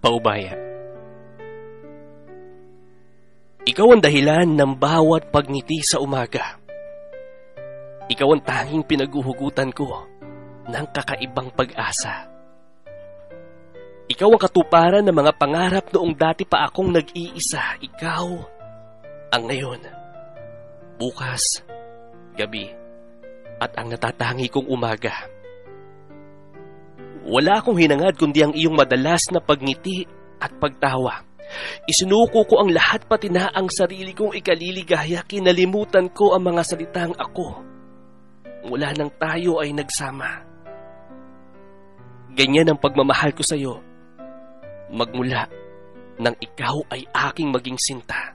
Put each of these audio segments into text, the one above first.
Paubaya. Ikaw ang dahilan ng bawat pagngiti sa umaga. Ikaw ang tanging pinaguhugutan ko ng kakaibang pag-asa. Ikaw ang katuparan ng mga pangarap noong dati pa akong nag-iisa. Ikaw ang ngayon, bukas, gabi, at ang natatangi kong umaga. Wala akong hinangad kundi ang iyong madalas na pagngiti at pagtawa. Isinuko ko ang lahat pati na ang sarili kong ikaliligaya. Kinalimutan ko ang mga salitang ako. Mula nang tayo ay nagsama. Ganyan ang pagmamahal ko sa iyo. Magmula nang ikaw ay aking maging sinta.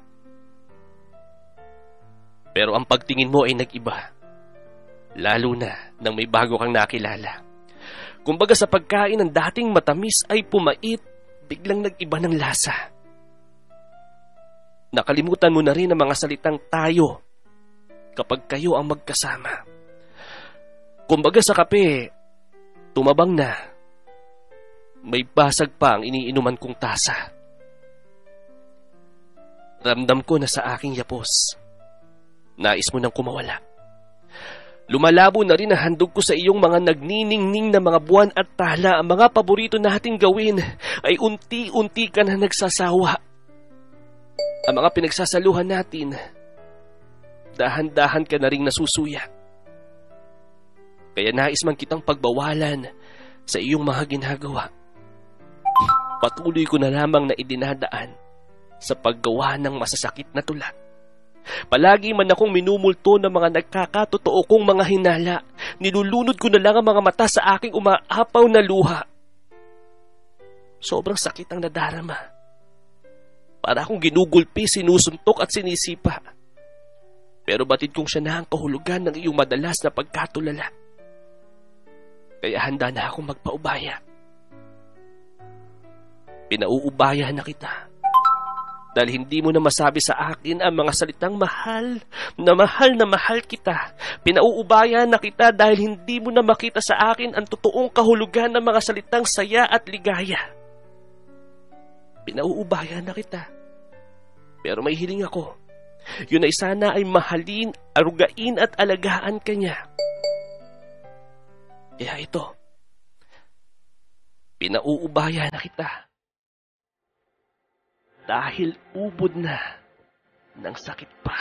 Pero ang pagtingin mo ay nag-iba. Lalo na nang may bago kang nakilala. Kumbaga sa pagkain ng dating matamis ay pumait, biglang nag-iba ng lasa. Nakalimutan mo na rin ang mga salitang tayo kapag kayo ang magkasama. Kumbaga sa kape, tumabang na. May basag pa ang iniinuman kong tasa. Ramdam ko na sa aking yapos. Nais mo nang kumawala. Lumalabo na rin ang handog ko sa iyong mga nagniningning na mga buwan at tala. Ang mga paborito nating gawin ay unti-unti ka na nagsasawa. Ang mga pinagsasaluhan natin, dahan-dahan ka na ring nasusuya. Kaya nais man kitang pagbawalan sa iyong mga ginagawa. Patuloy ko na lamang na idinadaan sa paggawa ng masasakit na tula. Palagi man akong minumulto ng mga nagkakatotoo kong mga hinala. Nilulunod ko na lang ang mga mata sa aking umaapaw na luha. Sobrang sakit ang nadarama. Para akong ginugulpi, sinusuntok at sinisipa. Pero batid kong siya na ang kahulugan ng iyong madalas na pagkatulala. Kaya handa na akong magpaubaya. Pinauubaya na kita. Dahil hindi mo na masabi sa akin ang mga salitang mahal na mahal kita. Pinauubaya na kita dahil hindi mo na makita sa akin ang totoong kahulugan ng mga salitang saya at ligaya. Pinauubaya na kita. Pero may hiling ako. Yun ay sana ay mahalin, arugain at alagaan ka niya. Kaya ito, pinauubaya na kita. Dahil ubod na ng sakit pa.